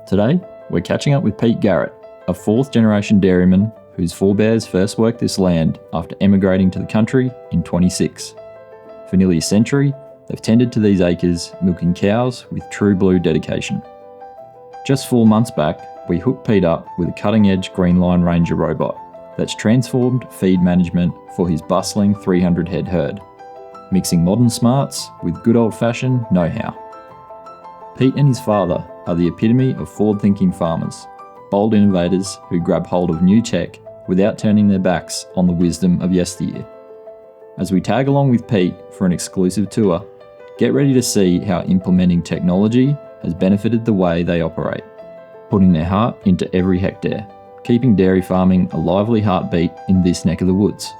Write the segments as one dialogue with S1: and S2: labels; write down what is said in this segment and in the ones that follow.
S1: Today, we're catching up with Pete Garratt, a fourth-generation dairyman whose forebears first worked this land after emigrating to the country in 26. For nearly a century, they've tended to these acres, milking cows with true blue dedication. Just 4 months back, we hooked Pete up with a cutting-edge Greenline Ranger robot that's transformed feed management for his bustling 300-head herd, mixing modern smarts with good old-fashioned know-how. Pete and his father are the epitome of forward-thinking farmers, bold innovators who grab hold of new tech without turning their backs on the wisdom of yesteryear. As we tag along with Pete for an exclusive tour, get ready to see how implementing technology has benefited the way they operate, putting their heart into every hectare, keeping dairy farming a lively heartbeat in this neck of the woods.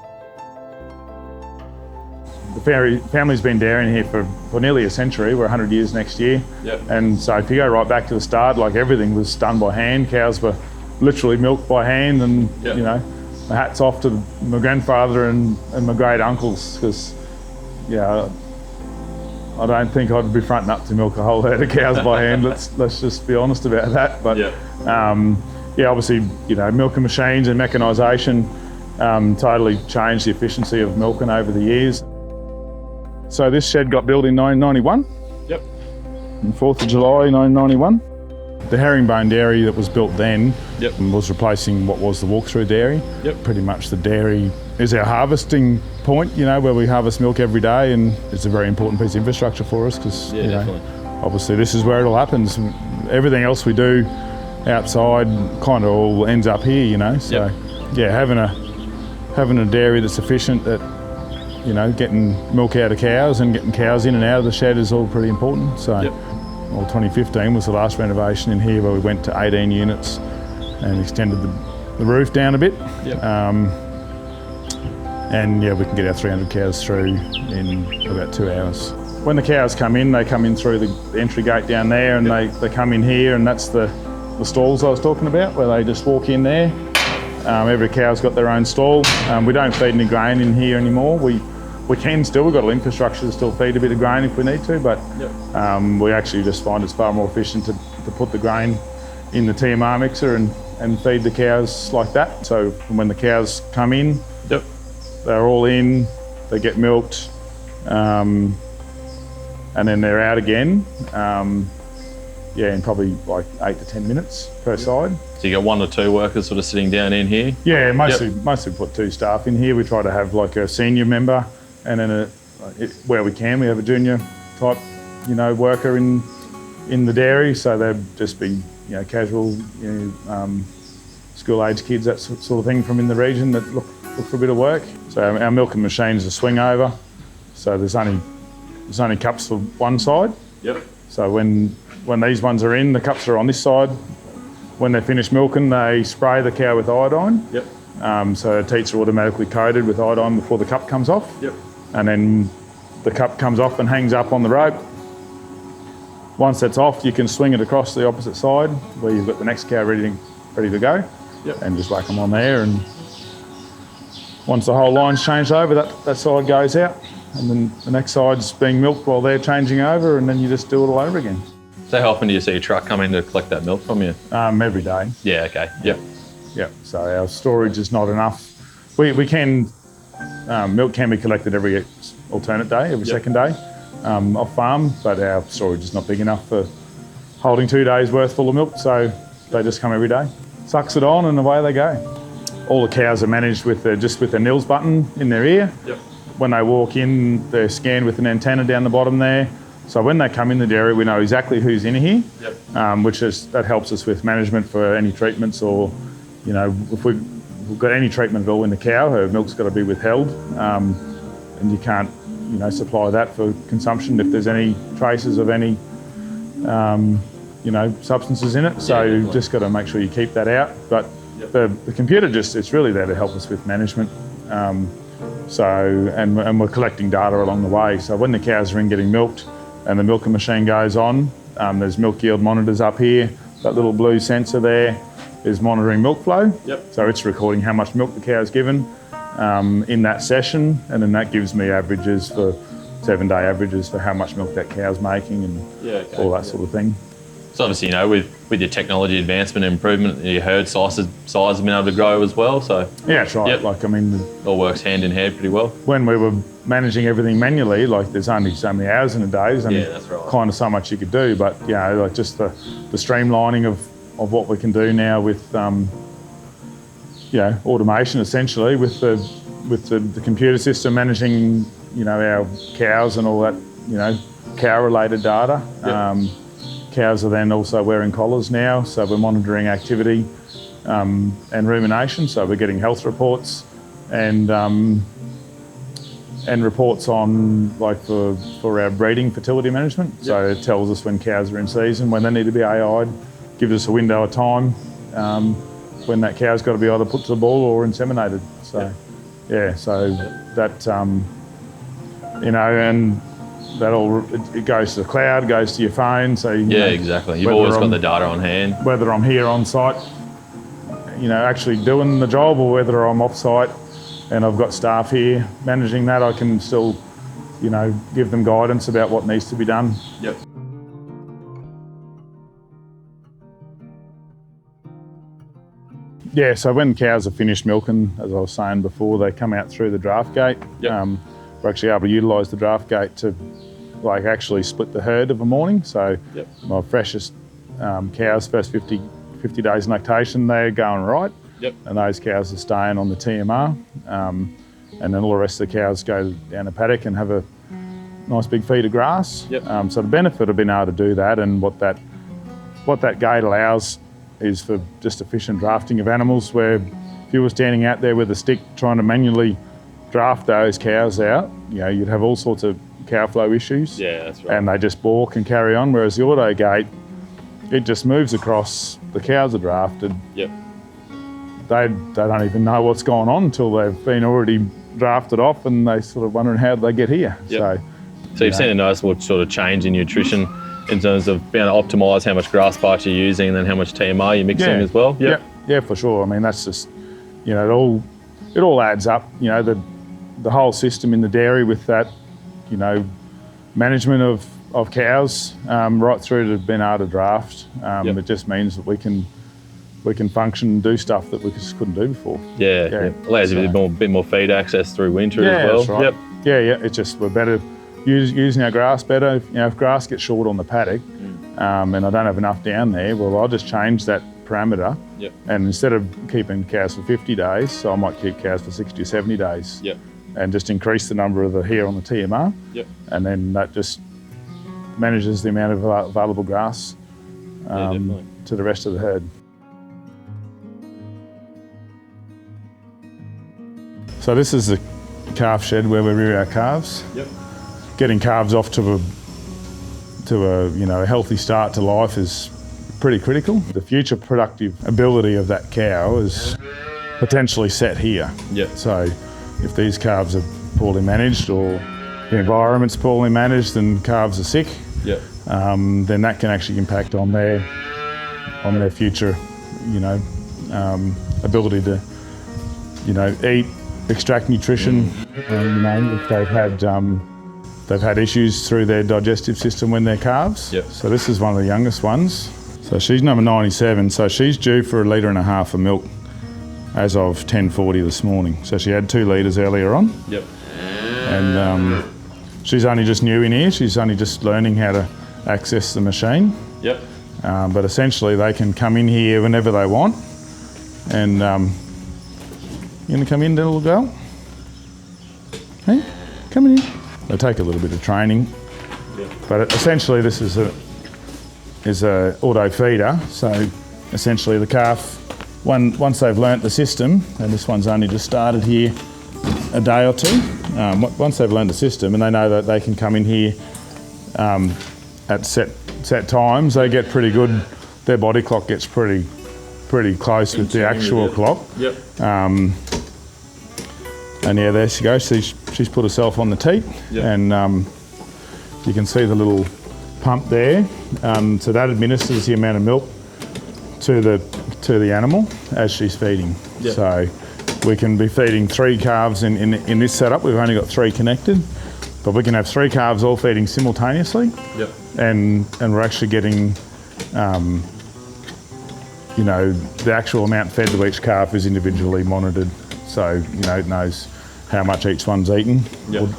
S2: The family's been dairying here for nearly a century. We're 100 years next year. Yep. And so if you go right back to the start, like everything was done by hand. Cows were literally milked by hand, and yep. You know, my hat's off to my grandfather and my great uncles, because I don't think I'd be fronting up to milk a whole herd of cows by hand. Let's just be honest about that. But obviously, milking machines and mechanisation totally changed the efficiency of milking over the years. So this shed got built in 1991. Yep. On 4th of July 1991. The herringbone dairy that was built then was replacing what was the walk-through dairy. Yep. Pretty much the dairy is our harvesting point, where we harvest milk every day, and it's a very important piece of infrastructure for us because, obviously this is where it all happens. Everything else we do outside kind of all ends up here, So, having a dairy that's efficient, that getting milk out of cows and getting cows in and out of the shed is all pretty important. So, 2015 was the last renovation in here, where we went to 18 units and extended the roof down a bit. Yep. We can get our 300 cows through in about 2 hours. When the cows come in, they come in through the entry gate down there, and they come in here, and that's the stalls I was talking about, where they just walk in there. Every cow's got their own stall. We don't feed any grain in here anymore. We can still, we've got an infrastructure to still feed a bit of grain if we need to, but we actually just find it's far more efficient to put the grain in the TMR mixer and feed the cows like that. So when the cows come in, they're all in, they get milked, and then they're out again. In probably like 8 to 10 minutes per side.
S3: So you got 1 or 2 workers sort of sitting down in here?
S2: Yeah, mostly put 2 staff in here. We try to have like a senior member, and then where we can, we have a junior type, worker in the dairy. So they'd just be, casual, school-age kids, that sort of thing from in the region that look for a bit of work. So our milking machine is a swing over. So there's only cups for one side. Yep. So when these ones are in, the cups are on this side. When they finish milking, they spray the cow with iodine. Yep. So teats are automatically coated with iodine before the cup comes off. Yep. And then the cup comes off and hangs up on the rope. Once that's off, you can swing it across the opposite side, where you've got the next cow ready to go. Yep. And just whack them on there. And once the whole line's changed over, that side goes out. And then the next side's being milked while they're changing over, and then you just do it all over again.
S3: So how often do you see a truck come in to collect that milk from you?
S2: Every day.
S3: Yeah, okay, yep.
S2: Yep, so our storage is not enough. We can, milk can be collected every alternate day, every second day off farm, but our storage is not big enough for holding 2 days worth full of milk, so they just come every day. Sucks it on and away they go. All the cows are managed with the nils button in their ear. Yep. When they walk in, they're scanned with an antenna down the bottom there. So when they come in the dairy, we know exactly who's in here, that helps us with management for any treatments, or, if we've got any treatment at all in the cow, her milk's got to be withheld, and you can't, supply that for consumption if there's any traces of any, substances in it. So you've just got to make sure you keep that out. But the computer it's really there to help us with management. And we're collecting data along the way. So when the cows are in getting milked and the milking machine goes on, there's milk yield monitors up here. That little blue sensor there is monitoring milk flow. Yep. So it's recording how much milk the cow's given in that session, and then that gives me averages for 7-day averages for how much milk that cow's making and all that sort of thing.
S3: So obviously, you know, with your technology advancement and improvement, your herd size has been able to grow as well. So
S2: Yeah, that's right.
S3: Yep.
S2: Like, I mean,
S3: all works hand in hand pretty well.
S2: when we were managing everything manually, like there's only so many hours in a day, and
S3: Yeah, that's right.
S2: kind of so much you could do. But you know, like just the streamlining of what we can do now with you know, automation essentially with the computer system managing, you know, our cows and all that, you know, cow related data.
S3: Yep.
S2: Cows are then also wearing collars now, so we're monitoring activity and rumination. So we're getting health reports and reports on, like, for our breeding fertility management. Yep. So it tells us when cows are in season, when they need to be AI'd, gives us a window of time when that cow's got to be either put to the ball or inseminated. So yep. Yeah, so that you know, and that all, it goes to the cloud, goes to your phone. So you know,
S3: exactly. You've always got the data on hand.
S2: Whether I'm here on site, you know, actually doing the job, or whether I'm off site and I've got staff here managing that, I can still, you know, give them guidance about what needs to be done.
S3: Yep.
S2: Yeah, so when cows are finished milking, as I was saying before, they come out through the draft gate.
S3: Yep.
S2: We're actually able to utilise the draft gate to, like, actually split the herd of a morning. So
S3: yep.
S2: My freshest cows, first 50 days lactation, they're going right.
S3: Yep.
S2: And those cows are staying on the TMR. And then all the rest of the cows go down the paddock and have a nice big feed of grass.
S3: Yep.
S2: So the benefit of being able to do that, and what that gate allows, is for just efficient drafting of animals, where if you were standing out there with a stick trying to manually draft those cows out, you know, you'd have all sorts of cow flow issues.
S3: Yeah, that's right.
S2: And they just balk and carry on, whereas the auto gate, it just moves across, the cows are drafted.
S3: Yep.
S2: They don't even know what's going on until they've been already drafted off, and they sort of wondering how they get here.
S3: Yep. So you've seen a noticeable sort of change in nutrition in terms of being able to optimise how much grass parts you're using and then how much TMR you're mixing as well?
S2: Yep. Yeah, for sure. I mean, that's just, you know, it all adds up. You know, the whole system in the dairy with that, you know, management of cows right through to being able to draft. It just means that we can function and do stuff that we just couldn't do before.
S3: Yeah. Allows you a bit more feed access through winter as well.
S2: That's right. Yep. Yeah. It's just, we're better using our grass better. You know, if grass gets short on the paddock and I don't have enough down there, well, I'll just change that parameter.
S3: Yep.
S2: And instead of keeping cows for 50 days, so I might keep cows for 60 or 70 days.
S3: Yep.
S2: And just increase the number of the hair on the TMR.
S3: Yep.
S2: And then that just manages the amount of available grass to the rest of the herd. So this is the calf shed where we rear our calves.
S3: Yep.
S2: Getting calves off to a you know, a healthy start to life is pretty critical. The future productive ability of that cow is potentially set here.
S3: Yep.
S2: So if these calves are poorly managed, or the environment's poorly managed and calves are sick,
S3: yep.
S2: Then that can actually impact on their future, you know, ability to, you know, eat, extract nutrition. You know, if they've had issues through their digestive system when they're calves.
S3: Yep.
S2: So this is one of the youngest ones. So she's number 97. So she's due for 1.5 litres of milk as of 10:40 this morning. So she had 2 litres earlier on.
S3: Yep.
S2: And she's only just new in here. She's only just learning how to access the machine.
S3: Yep.
S2: But essentially they can come in here whenever they want. And you gonna come in, little girl? Hey, come in. They take a little bit of training.
S3: Yep.
S2: But essentially this is a auto feeder. So essentially the calf, once they've learnt the system, and this one's only just started here a day or two, once they've learned the system and they know that they can come in here at set times, they get pretty good. Their body clock gets pretty close with the actual clock.
S3: Yep.
S2: And yeah, there she goes. She's put herself on the teat.
S3: Yep.
S2: And you can see the little pump there. So that administers the amount of milk to the animal as she's feeding.
S3: Yep.
S2: So we can be feeding 3 calves in this setup. We've only got 3 connected, but we can have 3 calves all feeding simultaneously.
S3: Yep.
S2: And we're actually getting you know, the actual amount fed to each calf is individually monitored. So, you know, it knows how much each one's eaten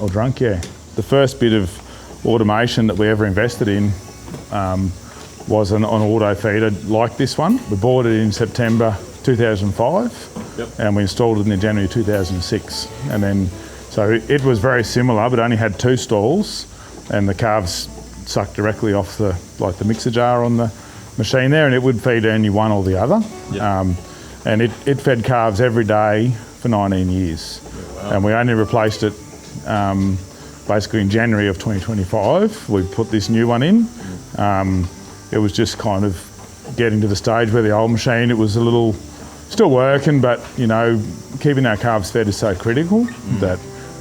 S2: or drunk, yeah. The first bit of automation that we ever invested in was an auto feeder like this one. We bought it in September 2005 and we installed it in January 2006. And then, so it was very similar, but only had 2 stalls and the calves sucked directly off the mixer jar on the machine there, and it would feed only one or the other. And it fed calves every day for 19 years. And we only replaced it basically in January of 2025. We put this new one in. It was just kind of getting to the stage where the old machine, it was a little, still working, but you know, keeping our calves fed is so critical that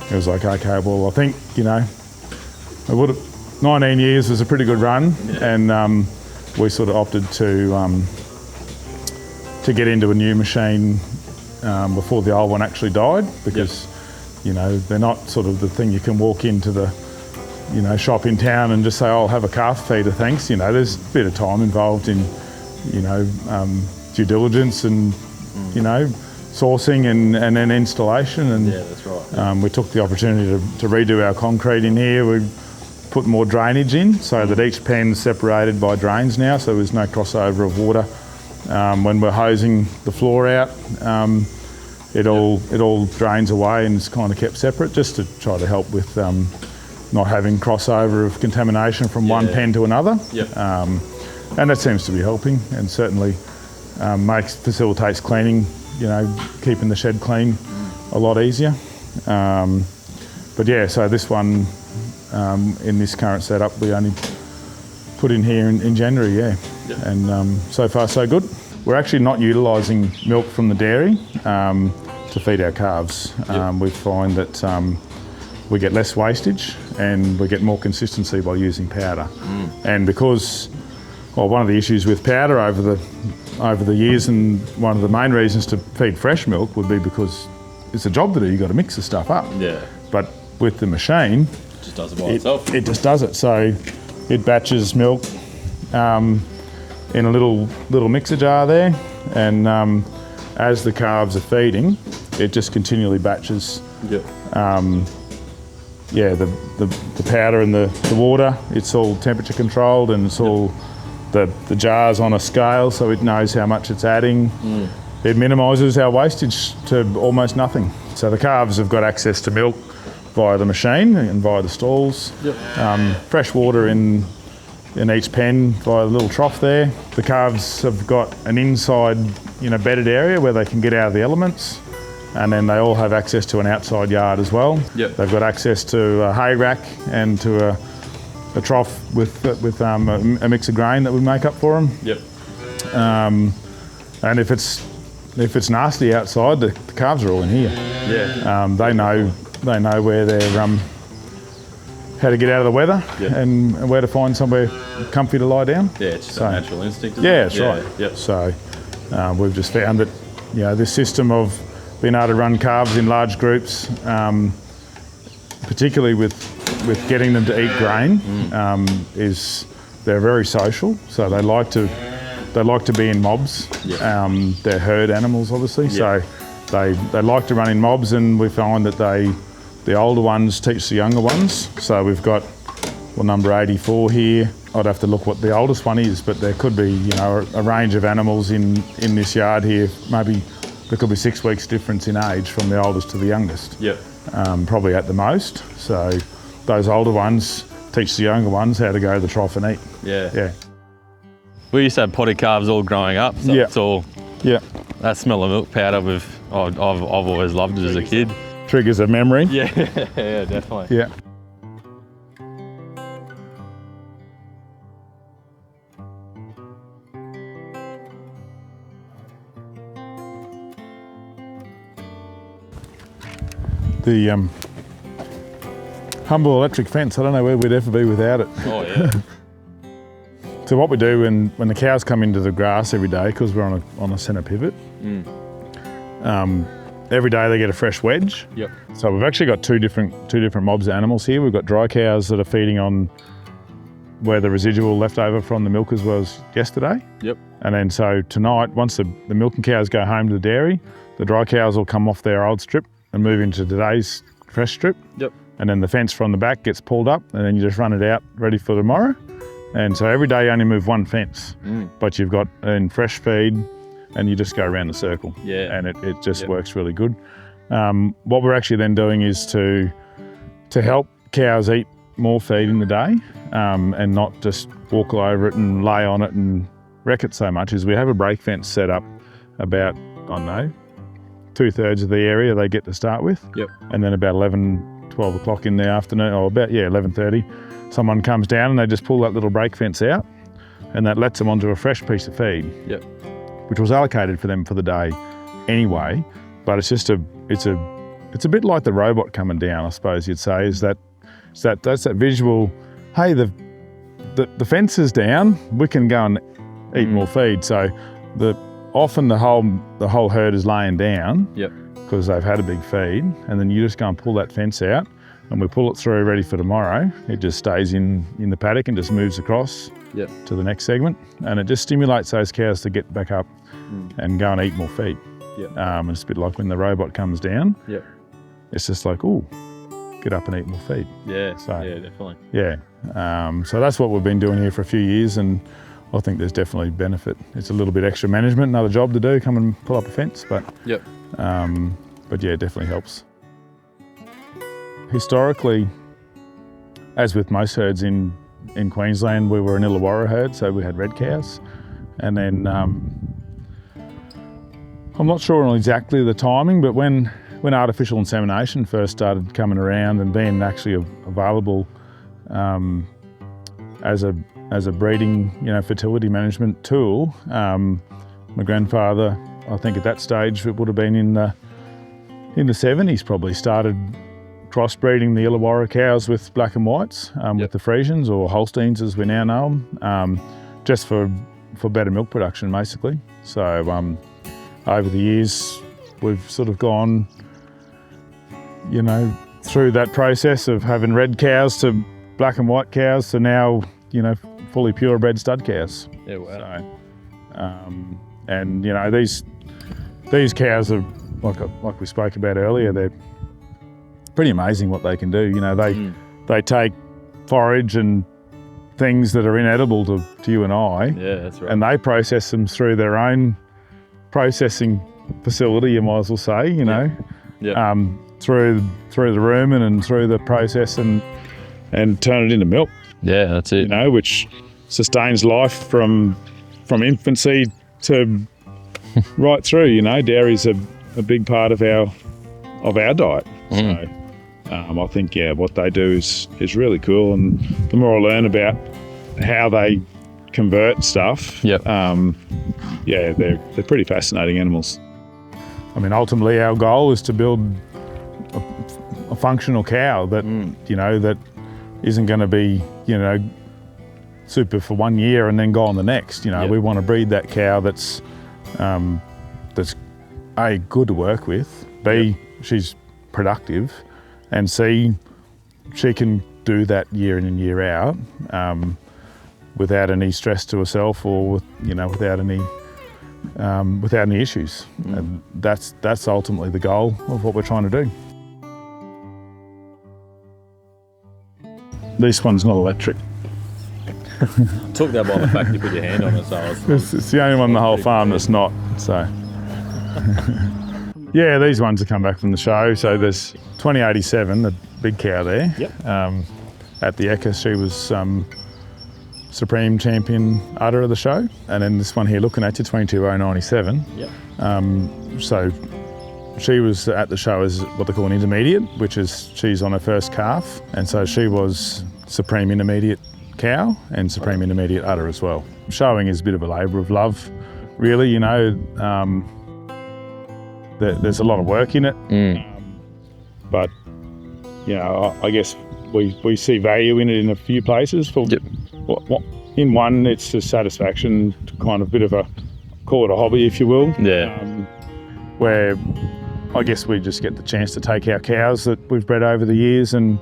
S2: it was like, okay, well, I think, you know, 19 years was a pretty good run, and we sort of opted to get into a new machine before the old one actually died, because you know, they're not sort of the thing you can walk into the, you know, shop in town and just say, oh, I'll have a calf feeder, thanks. You know, there's a bit of time involved in, you know, due diligence and, you know, sourcing and then installation. And
S3: that's right.
S2: We took the opportunity to redo our concrete in here. We put more drainage in so that each pen's separated by drains now, so there's no crossover of water. When we're hosing the floor out, it all drains away and it's kind of kept separate, just to try to help with not having crossover of contamination from one pen to another. And that seems to be helping, and certainly facilitates cleaning, you know, keeping the shed clean a lot easier. But yeah, so this one, in this current setup, we only put in here in January, and so far so good. We're actually not utilising milk from the dairy to feed our calves. We find that we get less wastage and we get more consistency by using powder. And because, well, one of the issues with powder over the years, and one of the main reasons to feed fresh milk would be because it's a job to do, you've got to mix the stuff up. But with the machine,
S3: it just does it by itself.
S2: It just does it. So it batches milk in a little mixer jar there, and as the calves are feeding, it just continually batches. The powder and the water, it's all temperature controlled, and it's all the jar's on a scale, so it knows how much it's adding. It minimises our wastage to almost nothing. So the calves have got access to milk via the machine and via the stalls. Fresh water in each pen via the little trough there. The calves have got an inside, you know, bedded area where they can get out of the elements, and then they all have access to an outside yard as well. They've got access to a hay rack and to a trough with a mix of grain that we make up for them. And if it's nasty outside, the calves are all in here. They know where they're how to get out of the weather and where to find somewhere comfy to lie down.
S3: It's just a natural instinct.
S2: That's right. So we've just found that, you know, this system of being able to run calves in large groups, particularly with getting them to eat grain, they're very social. So they like to be in mobs. They're herd animals, obviously. So they like to run in mobs, and we find that the older ones teach the younger ones. So we've got, well, number 84 here. I'd have to look what the oldest one is, but there could be, you know, a range of animals in this yard here. Maybe there could be 6 weeks difference in age from the oldest to the youngest. Probably at the most. So those older ones teach the younger ones how to go to the trough and eat.
S3: We used to have potty calves all growing up, so it's all that smell of milk powder. I've always loved it as a kid.
S2: Triggers a memory.
S3: Yeah, definitely.
S2: The humble electric fence, I don't know where we'd ever be without it. So what we do when the cows come into the grass every day, because we're on a centre pivot, every day they get a fresh wedge. So we've actually got two different mobs of animals here. We've got dry cows that are feeding on where the residual left over from the milkers was yesterday.
S3: Yep.
S2: And then so tonight, once the milking cows go home to the dairy, the dry cows will come off their old strip and move into today's fresh strip.
S3: Yep.
S2: And then the fence from the back gets pulled up, and then you just run it out ready for tomorrow. And so every day you only move one fence, but you've got in fresh feed, and you just go around the circle.
S3: Yeah.
S2: And it just works really good. What we're actually then doing is to help cows eat more feed in the day, and not just walk all over it and lay on it and wreck it so much, is we have a break fence set up about, I don't know, 2/3 of the area they get to start with.
S3: Yep.
S2: And then about 12 o'clock in the afternoon, or about 11:30, someone comes down and they just pull that little break fence out, and that lets them onto a fresh piece of feed.
S3: Yep.
S2: Which was allocated for them for the day anyway. But it's just it's a bit like the robot coming down, I suppose you'd say, that's that visual, hey, the fence is down, we can go and eat more feed. So often the whole herd is laying down.
S3: Yep.
S2: Because they've had a big feed, and then you just go and pull that fence out, and we pull it through ready for tomorrow. It just stays in the paddock and just moves across to the next segment, and it just stimulates those cows to get back up and go and eat more feed.
S3: Yep.
S2: It's a bit like when the robot comes down.
S3: Yep.
S2: It's just like, ooh, get up and eat more feed.
S3: Yeah,
S2: so,
S3: yeah, definitely.
S2: Yeah, so that's what we've been doing here for a few years, and I think there's definitely benefit. It's a little bit extra management, another job to do, come and pull up a fence, but yeah, it definitely helps. Historically, as with most herds in Queensland, we were an Illawarra herd, so we had red cows. And then, I'm not sure on exactly the timing, but when artificial insemination first started coming around and being actually available as a breeding, fertility management tool, my grandfather, I think at that stage, it would have been in the 70s probably, started crossbreeding the Illawarra cows with black and whites, with the Friesians, or Holsteins as we now know them, just for better milk production basically. So over the years we've sort of gone, through that process of having red cows to black and white cows to now, fully purebred stud cows.
S3: Yeah, wow.
S2: So, and these cows are, like we spoke about earlier, they're pretty amazing what they can do. They take forage and things that are inedible to you and I.
S3: Yeah, that's right.
S2: And they process them through their own processing facility, you might as well say, through the rumen and through the process and turn it into milk.
S3: Yeah, that's it.
S2: Which sustains life from infancy to right through. Dairy's a big part of our diet. So I think what they do is really cool, and the more I learn about how they convert stuff, they're pretty fascinating animals. I mean, ultimately our goal is to build a functional cow that that isn't going to be super for 1 year and then go on the next. We want to breed that cow that's A, good to work with, B, she's productive, and C, she can do that year in and year out without any stress to herself, or without any issues. And that's ultimately the goal of what we're trying to do. This one's not electric.
S3: Took that by the fact you put your hand on it, so
S2: it's the only one in the whole farm that's not. So, yeah, these ones have come back from the show. So there's 2087, the big cow there.
S3: Yep.
S2: At the Ekka, she was Supreme Champion udder of the show. And then this one here looking at you, 22097.
S3: Yep.
S2: So she was at the show as what they call an intermediate, which is she's on her first calf. And so she was Supreme Intermediate cow and Supreme Intermediate udder as well. Showing is a bit of a labour of love, really. There's a lot of work in it, but I guess we see value in it in a few places. In one, it's just satisfaction, kind of bit of call it a hobby, if you will.
S3: Yeah.
S2: Where I guess we just get the chance to take our cows that we've bred over the years and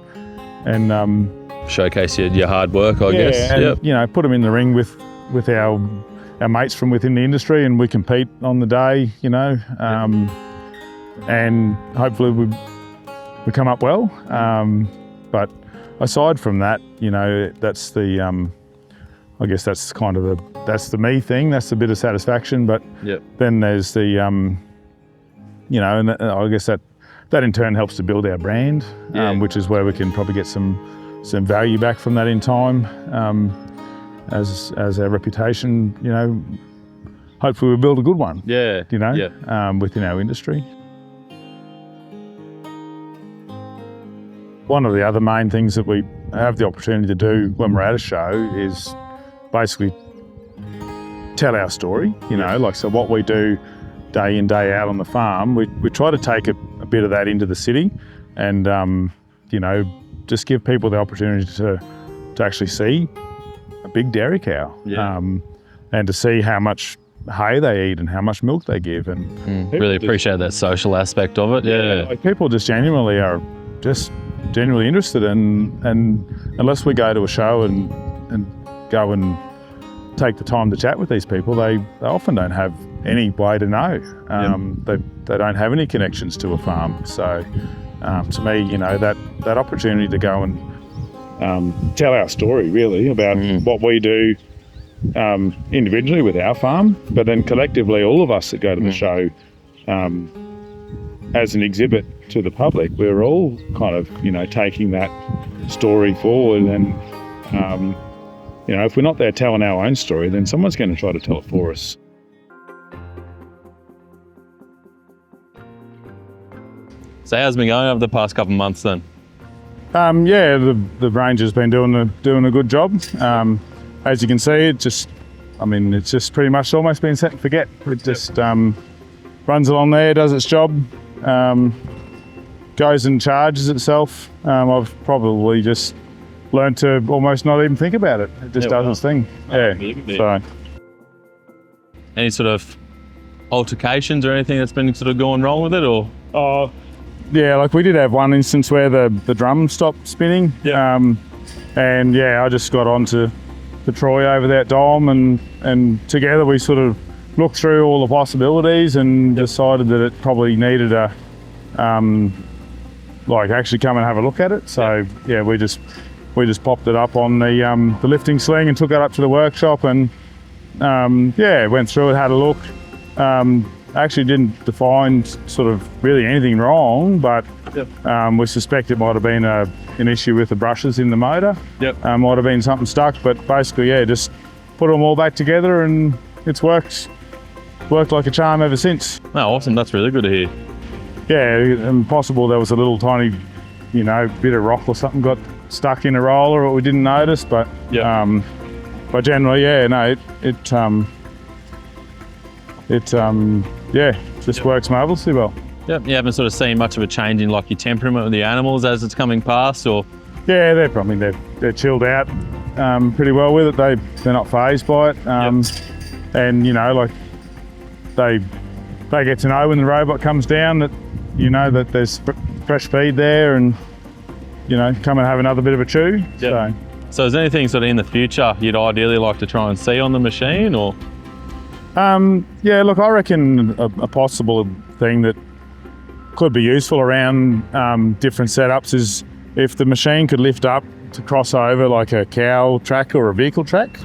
S3: showcase your hard work, I guess.
S2: And, you know, put them in the ring with our mates from within the industry, and we compete on the day, you know, and hopefully we come up well. But aside from that, you know, that's the, I guess that's kind of that's the me thing, that's the bit of satisfaction. But then there's the, you know, and I guess that in turn helps to build our brand, which is where we can probably get some value back from that in time, as our reputation, you know, hopefully we build a good one, you know, within our industry. One of the other main things that we have the opportunity to do when we're at a show is basically tell our story, you know, like, so what we do day in, day out on the farm, we try to take a bit of that into the city and, you know, just give people the opportunity to actually see a big dairy cow, and to see how much hay they eat and how much milk they give. And
S3: really appreciate that social aspect of it.
S2: Like, people just genuinely are just genuinely interested in, and unless we go to a show and go and take the time to chat with these people, they often don't have any way to know. They don't have any connections to a farm. So to me, you know, that opportunity to go and tell our story really about what we do individually with our farm, but then collectively all of us that go to the show as an exhibit to the public, we're all kind of, you know, taking that story forward. And you know, if we're not there telling our own story, then someone's going to try to tell it for us.
S3: So how's it been going over the past couple of months then?
S2: The Ranger's been doing a good job. As you can see, it's just pretty much almost been set and forget. It just runs along there, does its job, goes and charges itself. I've probably just learned to almost not even think about it. It just does its thing. So,
S3: any sort of altercations or anything that's been sort of going wrong with it, or?
S2: Yeah, like we did have one instance where the drum stopped spinning. And I just got onto Troy over that dome, and together we sort of looked through all the possibilities and decided that it probably needed a actually come and have a look at it. So we just popped it up on the lifting sling and took it up to the workshop, and went through it, had a look. Actually didn't find sort of really anything wrong, but we suspect it might have been an issue with the brushes in the motor. Might have been something stuck, but basically, just put them all back together, and it's worked like a charm ever since.
S3: Oh, awesome! That's really good to hear.
S2: Yeah, and possible there was a little tiny, you know, bit of rock or something got stuck in a roller that we didn't notice, but generally, it just works marvelously well.
S3: You haven't sort of seen much of a change in like your temperament with the animals as it's coming past, or?
S2: Yeah, they're chilled out pretty well with it. They're not fazed by it, and you know, like they get to know when the robot comes down that, you know, that there's fresh feed there, and you know, come and have another bit of a chew.
S3: So is there anything sort of in the future you'd ideally like to try and see on the machine, or?
S2: Look, I reckon a possible thing that could be useful around different setups is if the machine could lift up to cross over like a cow track or a vehicle track.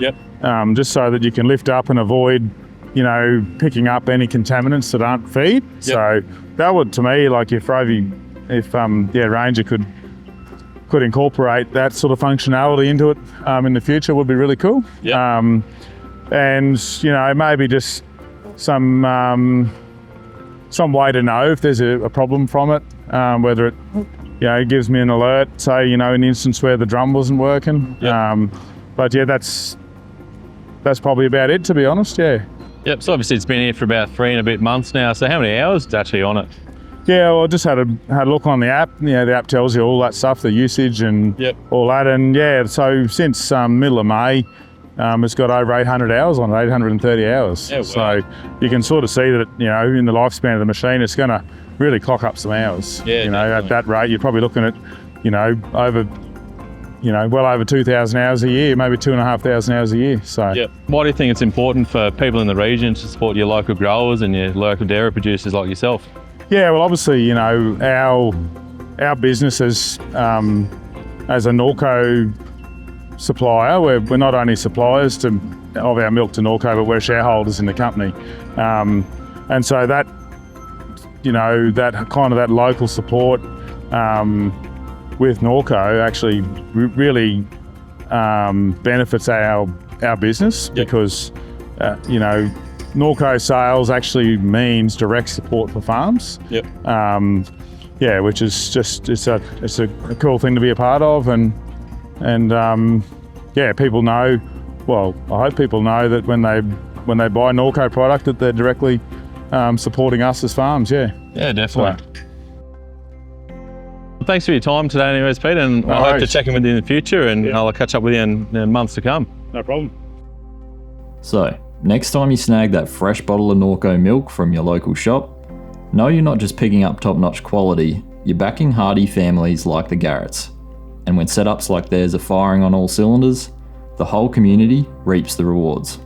S2: Just so that you can lift up and avoid, you know, picking up any contaminants that aren't feed. So that would, to me, like if Ranger could incorporate that sort of functionality into it in the future, would be really cool. And you know, maybe just some way to know if there's a problem from it, whether it, you know, gives me an alert, say, you know, an instance where the drum wasn't working. But that's probably about it, to be honest. So
S3: obviously it's been here for about 3 and a bit months now. So how many hours is actually on it?
S2: Well, I just had a look on the app. You know, the app tells you all that stuff, the usage and all that. And so since middle of May, it's got over 800 hours on it, 830 hours. So you can sort of see that, you know, in the lifespan of the machine, it's going to really clock up some hours. You know, at that rate, you're probably looking at, you know, over well over 2,000 hours a year, maybe 2,500 hours a year. So,
S3: Why do you think it's important for people in the region to support your local growers and your local dairy producers like yourself?
S2: Yeah, well, obviously, our business as a Norco supplier, we're not only suppliers of our milk to Norco, but we're shareholders in the company, and so that that local support with Norco actually really benefits our business because Norco sales actually means direct support for farms. Which is just it's a cool thing to be a part of, and people know. Well, I hope people know that when they buy Norco product that they're directly supporting us as farms. Yeah,
S3: definitely. Well, thanks for your time today, anyways, Peter, and I hope to check in with you in the future, and I'll catch up with you in months to come.
S2: No problem.
S1: So, next time you snag that fresh bottle of Norco milk from your local shop, know you're not just picking up top-notch quality, you're backing hardy families like the Garratts. And when setups like theirs are firing on all cylinders, the whole community reaps the rewards.